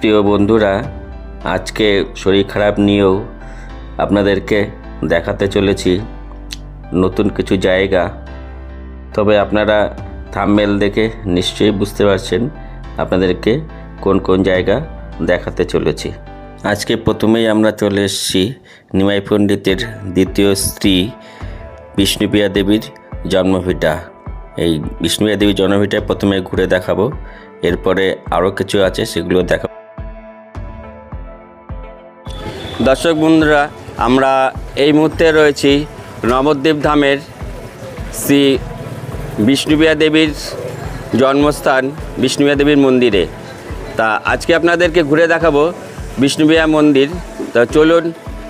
প্রিয় বন্ধুরা, আজকে শরীর খারাপ নিয়েও আপনাদেরকে দেখাতে চলেছি নতুন কিছু জায়গা। তবে আপনারা থাম্বনেল দেখে নিশ্চয়ই বুঝতে পারছেন আপনাদেরকে কোন কোন জায়গা দেখাতে চলেছি। আজকে প্রথমেই আমরা চলে এসেছি নিমাই পণ্ডিতের দ্বিতীয় স্ত্রী বিষ্ণুপ্রিয়া দেবীর জন্মভিটা। এই বিষ্ণুপ্রিয়া দেবীর জন্মভিটায় প্রথমে ঘুরে দেখাবো, এরপরে আরও কিছু আছে সেগুলো দেখাবো। দর্শক বন্ধুরা, আমরা এই মুহূর্তে রয়েছি নবদ্বীপ ধামের শ্রী বিষ্ণুপ্রিয়া দেবীর জন্মস্থান বিষ্ণুপ্রিয়া দেবীর মন্দিরে। তা আজকে আপনাদেরকে ঘুরে দেখাবো বিষ্ণুপ্রিয়া মন্দির। তা চলুন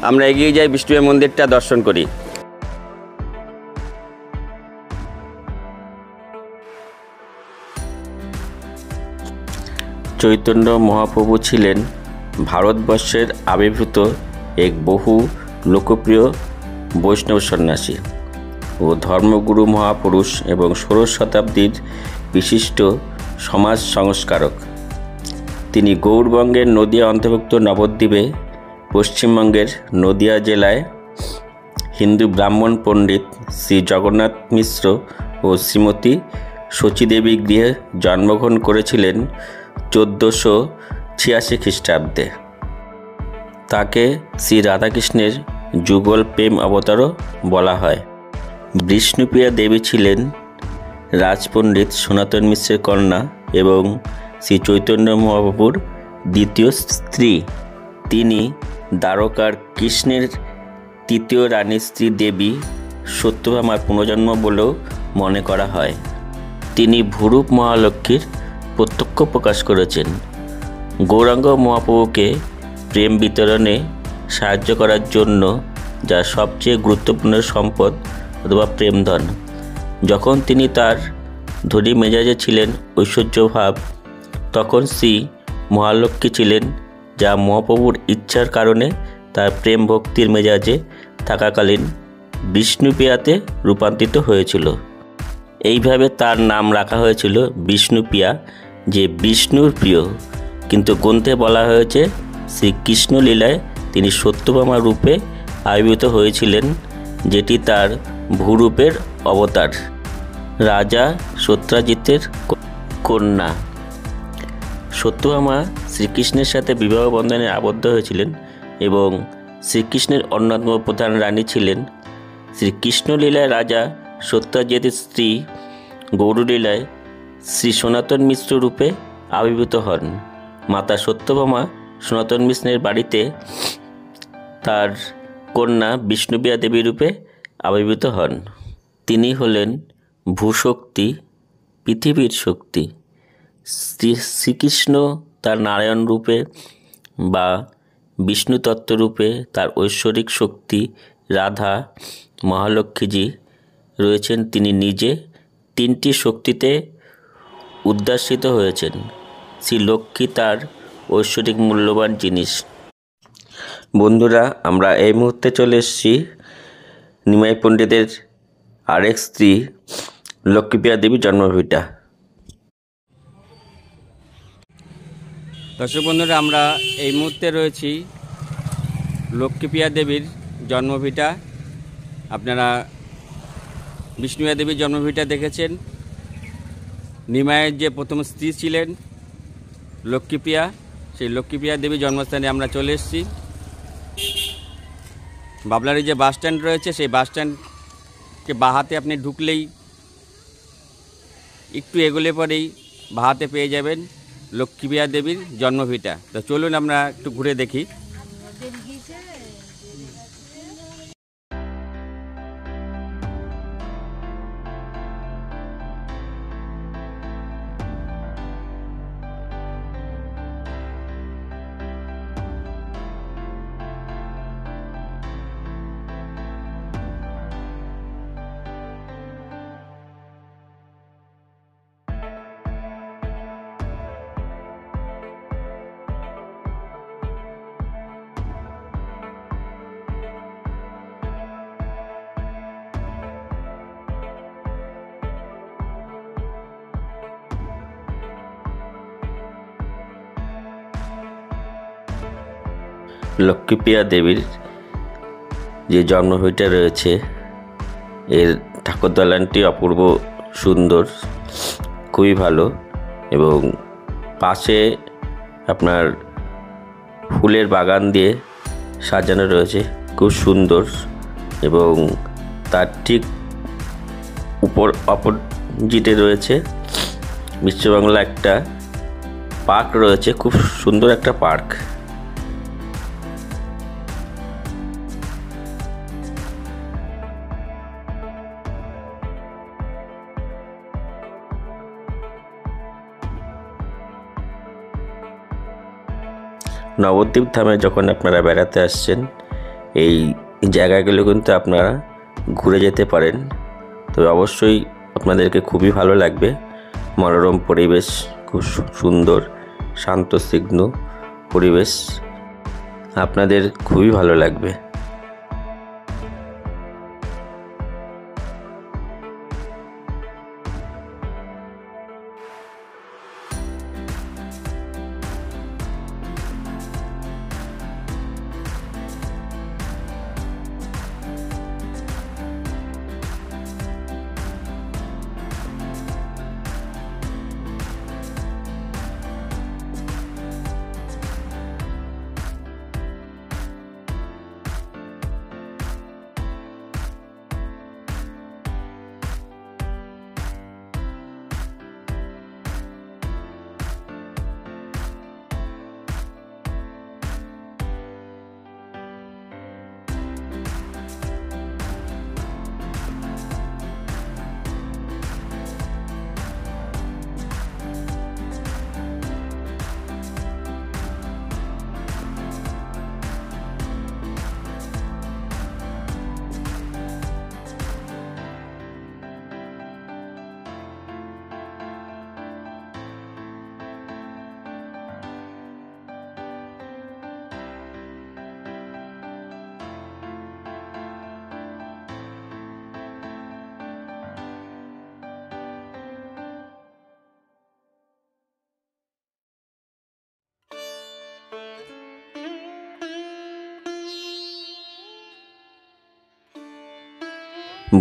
আমরা এগিয়ে যাই, বিষ্ণুপ্রিয়া মন্দিরটা দর্শন করি। চৈতন্য মহাপ্রভু ছিলেন ভারতবর্ষের আবির্ভূত এক বহু লোকপ্রিয় বৈষ্ণব সন্ন্যাসী ও ধর্মগুরু মহাপুরুষ এবং ষোড়শ শতাব্দীর বিশিষ্ট সমাজ সংস্কারক। তিনি গৌড়বঙ্গের নদিয়া অন্তর্ভুক্ত নবদ্বীপে পশ্চিমবঙ্গের নদিয়া জেলায় হিন্দু ব্রাহ্মণ পণ্ডিত শ্রী জগন্নাথ মিশ্র ও শ্রীমতী শচীদেবী গৃহে জন্মগ্রহণ করেছিলেন 1486 খ্রিস্টাব্দে। তাকে শ্রী রাধাকৃষ্ণের যুগল প্রেম অবতারও বলা হয়। বিষ্ণুপ্রিয়া দেবী ছিলেন রাজপণ্ডিত সনাতন মিশ্রের কন্যা এবং শ্রী চৈতন্য মহাপ্রভুর দ্বিতীয় স্ত্রী। তিনি দ্বারকার কৃষ্ণের তৃতীয় রানীর স্ত্রী দেবী সত্যভামার পুনর্জন্ম বলেও মনে করা হয়। তিনি ভূরূপ মহালক্ষ্মীর প্রত্যক্ষ প্রকাশ করেছেন। গৌরাঙ্গ মহাপ্রভুকে প্রেম বিতরণে সাহায্য করার জন্য যার সবচেয়ে গুরুত্বপূর্ণ সম্পদ অথবা প্রেমধন। যখন তিনি তার ধনী মেজাজে ছিলেন ঐশ্বর্যভাব, তখন শ্রী মহালক্ষ্মী ছিলেন যা মহাপ্রভুর ইচ্ছার কারণে তার প্রেম ভক্তির মেজাজে থাকাকালীন বিষ্ণুপ্রিয়াতে রূপান্তরিত হয়েছিল। এইভাবে তার নাম রাখা হয়েছিল বিষ্ণুপ্রিয়া, যে বিষ্ণুর প্রিয়। কিন্তু গ্রন্থে বলা হয়েছে শ্রীকৃষ্ণ লীলায় তিনি সত্যভামা রূপে আবির্ভূত হয়েছিলেন, যেটি তার ভূরূপের অবতার। রাজা সত্রাজিতের কন্যা সত্যভামা শ্রীকৃষ্ণের সাথে বিবাহ বন্ধনে আবদ্ধ হয়েছিলেন এবং শ্রীকৃষ্ণের অন্যতম প্রধান রানী ছিলেন। শ্রীকৃষ্ণ লীলায় রাজা সত্রাজিতের স্ত্রী গৌরলীলায় শ্রী সনাতন মিশ্র রূপে আবির্ভূত হন। মাতা সত্যভামা সনাতন মিশ্রের বাড়িতে তার কন্যা বিষ্ণুপ্রিয়া দেবী রূপে আবির্ভূত হন। তিনি হলেন ভূশক্তি, পৃথিবীর শক্তি। শ্রীকৃষ্ণ তার নারায়ণ রূপে বা বিষ্ণু তত্ত্ব রূপে, তার ঐশ্বরিক শক্তি রাধা মহালক্ষ্মীজি রয়েছেন। তিনি নিজে তিনটি শক্তিতে উদ্ভাসিত হয়েছেন। শ্রী লক্ষ্মী তার ঐশ্বরিক মূল্যবান জিনিস। বন্ধুরা, আমরা এই মুহূর্তে চলে এসেছি নিমাই পণ্ডিতের আরেক স্ত্রী লক্ষ্মীপ্রিয়া দেবীর জন্মভিটা। দর্শক বন্ধুরা, আমরা এই মুহূর্তে রয়েছি লক্ষ্মীপ্রিয়া দেবীর জন্মভিটা। আপনারা বিষ্ণুপ্রিয়া দেবীর জন্মভিটা দেখেছেন। নিমাইয়ের যে প্রথম স্ত্রী ছিলেন লক্ষ্মীপ্রিয়া, সেই লক্ষ্মীপ্রিয়া দেবীর জন্মস্থানে আমরা চলে এসেছি। বাবলারি যে বাস স্ট্যান্ড রয়েছে, সেই বাস স্ট্যান্ডকে বাহাতে আপনি ঢুকলেই, একটু এগোলে পরেই বাহাতে পেয়ে যাবেন লক্ষ্মীপ্রিয়া দেবীর জন্মভিটা। তো চলুন আমরা একটু ঘুরে দেখি। লক্ষ্মীপ্রিয়া দেবীর যে জন্মভূমিটা রয়েছে, এর ঠাকুর দালানটি অপূর্ব সুন্দর, খুবই ভালো। এবং পাশে আপনার ফুলের বাগান দিয়ে সাজানো রয়েছে, খুব সুন্দর। এবং তার ঠিক অপোজিটে রয়েছে বিশ্ববাংলা একটা পার্ক রয়েছে, খুব সুন্দর একটা পার্ক। নবদ্বীপ ধামে যখন আপনারা বেড়াতে আসছেন, এই জায়গাগুলো কিন্তু আপনারা ঘুরে যেতে পারেন। তবে অবশ্যই আপনাদেরকে খুবই ভালো লাগবে। মনোরম পরিবেশ, খুব সুন্দর শান্তস্নিগ্ধ পরিবেশ, আপনাদের খুবই ভালো লাগবে।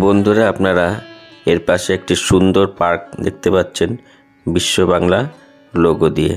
বন্ধুরা, আপনারা এর পাশে একটি সুন্দর পার্ক দেখতে পাচ্ছেন বিশ্ববাংলা লোগো দিয়ে।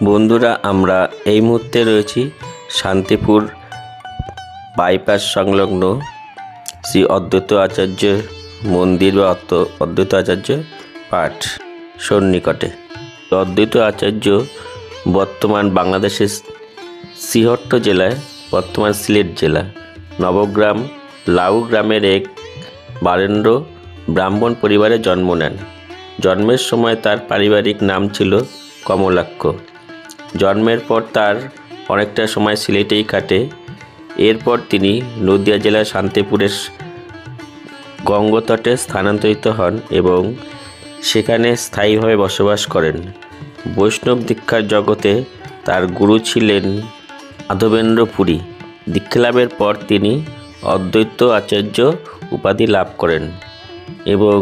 বন্ধুরা, আমরা এই মুহূর্তে রয়েছি শান্তিপুর বাইপাস সংলগ্ন শ্রী অদ্বৈত আচার্য মন্দির বা অদ্বৈত আচার্য পাঠ সন্নিকটে। অদ্বৈত আচার্য বর্তমান বাংলাদেশের সিহট্ট জেলায়, বর্তমান সিলেট জেলা নবগ্রাম লাউ গ্রামের এক বরেণ্য ব্রাহ্মণ পরিবারে জন্ম নেন। জন্মের সময় তার পারিবারিক নাম ছিল কমলাক্ষ। জন্মের পর তার অনেকটা সময় সিলেটেই কাটে। এরপর তিনি নদিয়া জেলার শান্তিপুরের গঙ্গতটে স্থানান্তরিত হন এবং সেখানে স্থায়ীভাবে বসবাস করেন। বৈষ্ণব দীক্ষার জগতে তার গুরু ছিলেন মাধবেন্দ্র পুরী। দীক্ষালাভের পর তিনি অদ্বৈত আচার্য উপাধি লাভ করেন এবং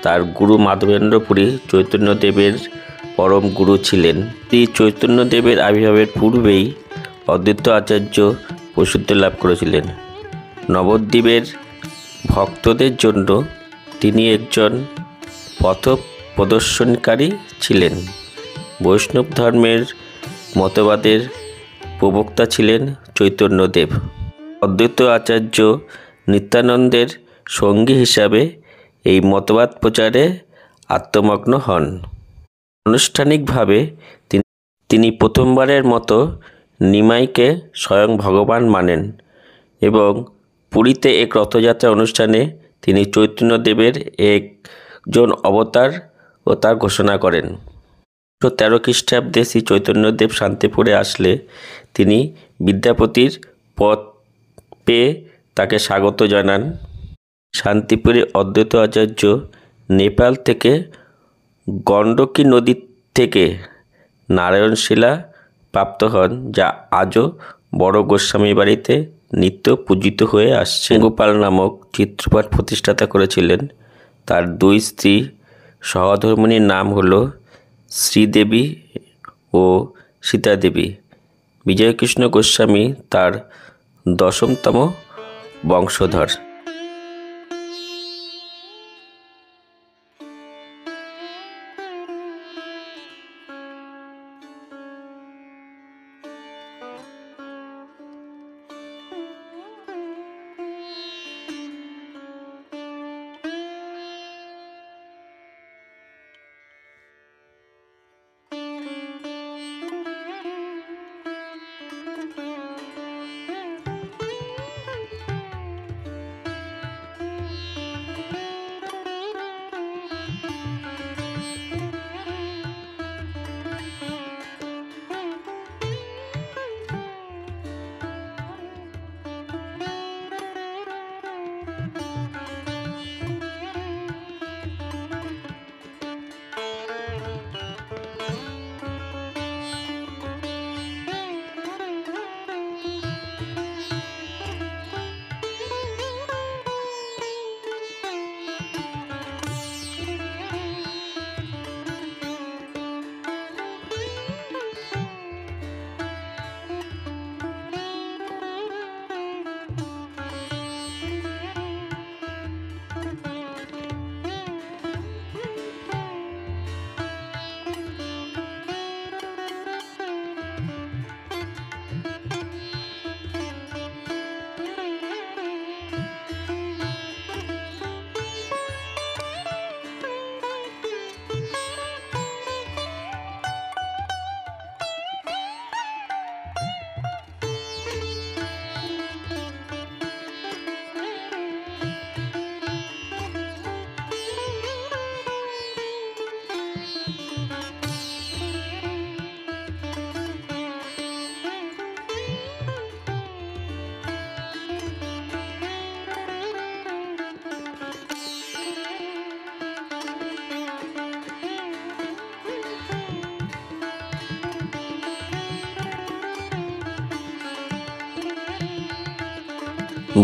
তার গুরু মাধবেন্দ্রপুরী চৈতন্যদেবের পরম গুরু ছিলেন। শ্রী চৈতন্যদেবের আবির্ভাবের পূর্বেই অদ্বৈত আচার্য প্রসিদ্ধি লাভ করেছিলেন। নবদ্বীপের ভক্তদের জন্য তিনি একজন পথ প্রদর্শনকারী ছিলেন। বৈষ্ণব ধর্মের মতবাদের প্রবক্তা ছিলেন চৈতন্যদেব। অদ্বৈত আচার্য নিত্যানন্দের সঙ্গী হিসাবে এই মতবাদ প্রচারে আত্মমগ্ন হন। আনুষ্ঠানিকভাবে তিনি প্রথমবারের মতো নিমাইকে স্বয়ং ভগবান মানেন এবং পুরীতে এক রথযাত্রা অনুষ্ঠানে তিনি চৈতন্যদেবের একজন অবতার ও তা ঘোষণা করেন। 13 খ্রিস্টাব্দে শ্রী চৈতন্যদেব শান্তিপুরে আসলে তিনি বিদ্যাপতির পদ পেয়ে তাকে স্বাগত জানান। শান্তিপুরে অদ্বৈত আচার্য নেপাল থেকে গণ্ডকী নদী থেকে নারায়ণশিলা প্রাপ্ত হন, যা আজও বড় গোস্বামী বাড়িতে নিত্য পূজিত হয়ে আসছে। গোপাল নামক চিত্রপট প্রতিষ্ঠাতা করেছিলেন। তার 2 স্ত্রী সহধর্মিণীর নাম হল শ্রীদেবী ও সীতাদেবী। বিজয়কৃষ্ণ গোস্বামী তার 10তম বংশধর।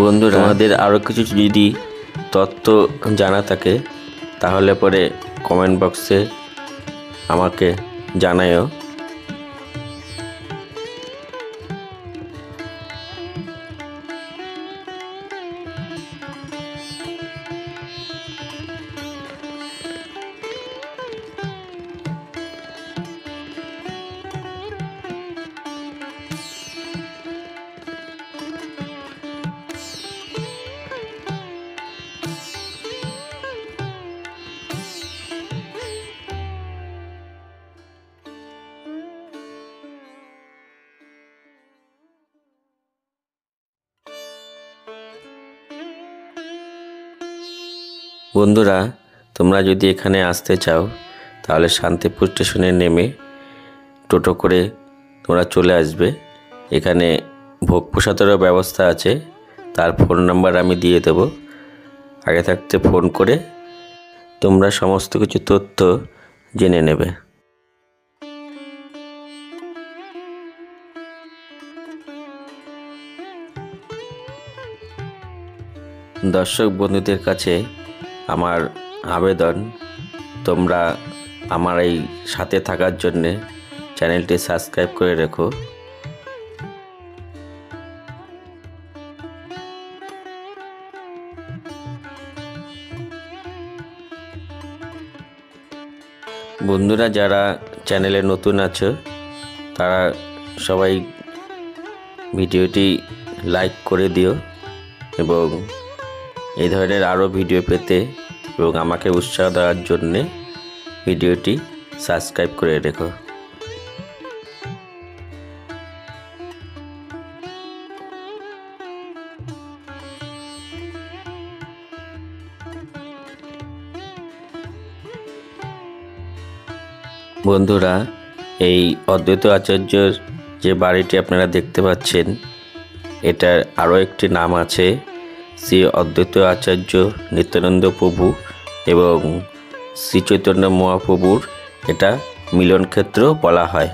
বন্ধুরা, আমাদের আরও কিছু যদি তথ্য জানা থাকে তাহলে পরে কমেন্ট বক্সে আমাকে জানায়ও। বন্ধুরা, তোমরা যদি এখানে আসতে চাও তাহলে শান্তিপুর স্টেশনে নেমে টোটো করে তোমরা চলে আসবে। এখানে ভোগ প্রসাদেরও ব্যবস্থা আছে, তার ফোন নাম্বার আমি দিয়ে দেব। আগে থাকতে ফোন করে তোমরা সমস্ত কিছু তথ্য জেনে নেবে। দর্শক বন্ধুদের কাছে আমার আবেদন, তোমরা আমার এই সাথে থাকার জন্যে চ্যানেলটি সাবস্ক্রাইব করে রেখো। বন্ধুরা যারা চ্যানেলে নতুন আছো তারা সবাই ভিডিওটি লাইক করে দিও এবং এই ধরনের আরও ভিডিও পেতে এবং আমাকে উৎসাহ দেওয়ার জন্যে ভিডিওটি সাবস্ক্রাইব করে রেখো। বন্ধুরা এই অদ্বৈত আচার্যর যে বাড়িটি আপনারা দেখতে পাচ্ছেন এটার আরও একটি নাম আছে, শ্রী অদ্বৈত আচার্য নিত্যানন্দ প্রভু এবং শ্রী চৈতন্য মহাপ্রভুর এটা মিলন ক্ষেত্র বলা হয়।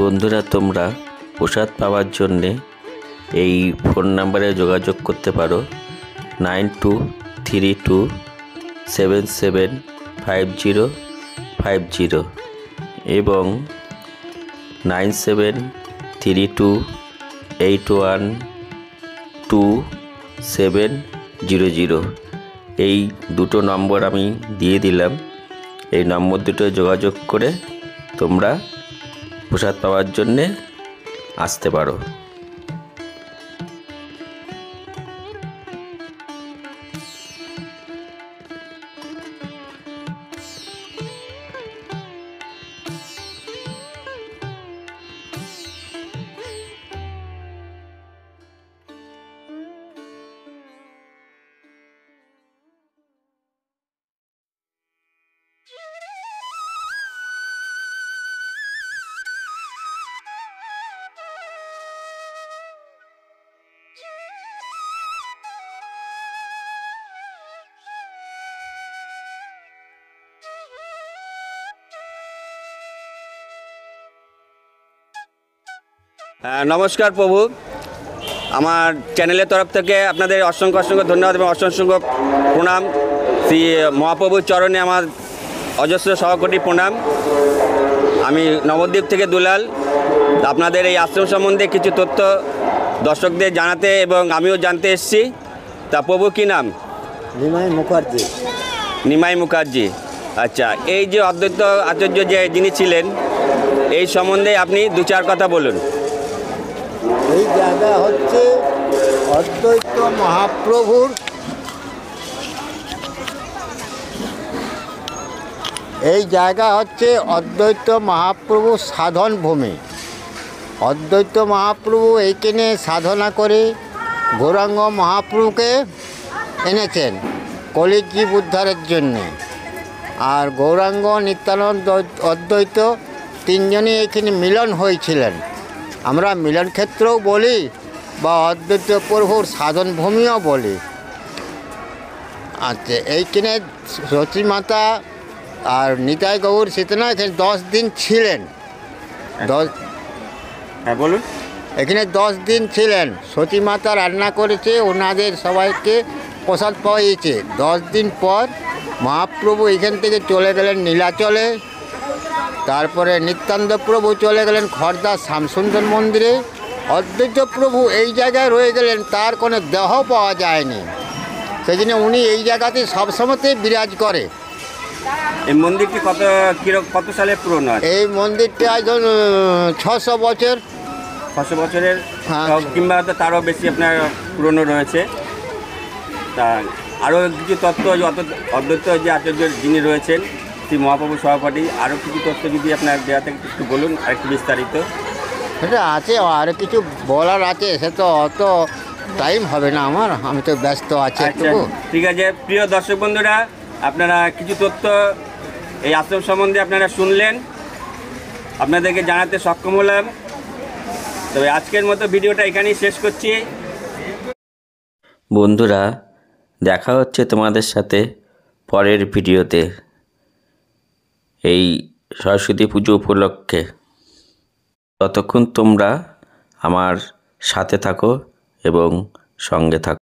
বন্ধুরা তোমরা প্রসাদ পাওয়ার জন্যে এই ফোন নাম্বারে যোগাযোগ করতে পারো 9232775050 এবং 9732812700। এই দুটো নম্বর আমি দিয়ে দিলাম, এই নম্বর দুটো যোগাযোগ করে তোমরা প্রসাদ পাওয়ার জন্যে আসতে পারো। নমস্কার প্রভু, আমার চ্যানেলের তরফ থেকে আপনাদের অসংখ্য অসংখ্য ধন্যবাদ এবং অসংখ্য প্রণাম। শ্রী মহাপ্রভুর চরণে আমার অজস্র সহকোটি প্রণাম। আমি নবদ্বীপ থেকে দুলাল। আপনাদের এই আশ্রম সম্বন্ধে কিছু তথ্য দর্শকদের জানাতে এবং আমিও জানতে এসেছি। তা প্রভু কী নাম? নিমাই মুখার্জি। নিমাই মুখার্জি, আচ্ছা। এই যে অদ্বৈত আচার্য যে যিনি ছিলেন এই সম্বন্ধে আপনি দু চার কথা বলুন। এই জায়গা হচ্ছে অদ্বৈত মহাপ্রভুর অদ্বৈত মহাপ্রভুর সাধন ভূমি। অদ্বৈত মহাপ্রভু এইখানে সাধনা করে গৌরাঙ্গ মহাপ্রভুকে এনেছেন কলির জীব উদ্ধারের জন্যে। আর গৌরাঙ্গ নিত্যানন্দ অদ্বৈত তিনজনই এখানে মিলন হয়েছিলেন। আমরা মিলন ক্ষেত্রও বলি বা অদ্বৈত প্রভুর সাধন ভূমিও বলি। আচ্ছা, এইখানে সতী মাতা আর নিতাই গৌর সীতানা এখানে 10 দিন ছিলেন। হ্যাঁ বলুন। এখানে 10 দিন ছিলেন। সতী মাতা রান্না করেছে, ওনাদের সবাইকে প্রসাদ পাওয়াইছে। 10 দিন পর মহাপ্রভু এখান থেকে চলে গেলেন নীলাচলে। তারপরে নিত্যানন্দ প্রভু চলে গেলেন খড়দা শ্যামসুন্দর মন্দিরে। অদ্বৈত প্রভু এই জায়গায় রয়ে গেলেন, তার কোনো দেহ পাওয়া যায়নি। সেই জন্য উনি এই জায়গাতে সবসময়তেই বিরাজ করে। এই মন্দিরটি কত সালে পুরনো? এই মন্দিরটি আজ 600 বছর। 600 বছরের হ্যাঁ, কিংবা তারও বেশি আপনার পুরনো রয়েছে। তা আরও কিছু তথ্য অদ্বৈত যে আচার্য যিনি রয়েছেন শ্রী মহাপ্রভু সভাপতি, আরও কিছু তথ্য যদি আপনার দেওয়া থেকে একটু বলুন আর একটু বিস্তারিত। সেটা আছে, আর কিছু বলার আছে, সে তো অত টাইম হবে না আমার, আমি তো ব্যস্ত আছি আচ্ছা, একটু। ঠিক আছে। প্রিয় দর্শক বন্ধুরা, আপনারা কিছু তথ্য এই আশ্রম সম্বন্ধে আপনারা শুনলেন। আপনাদেরকে জানাতে সক্ষম হলাম। তবে আজকের মতো ভিডিওটা এখানেই শেষ করছি। বন্ধুরা, দেখা হচ্ছে তোমাদের সাথে পরের ভিডিওতে এই সরস্বতী পুজো উপলক্ষে। ততক্ষণ তোমরা আমার সাথে থাকো এবং সঙ্গে থাকো।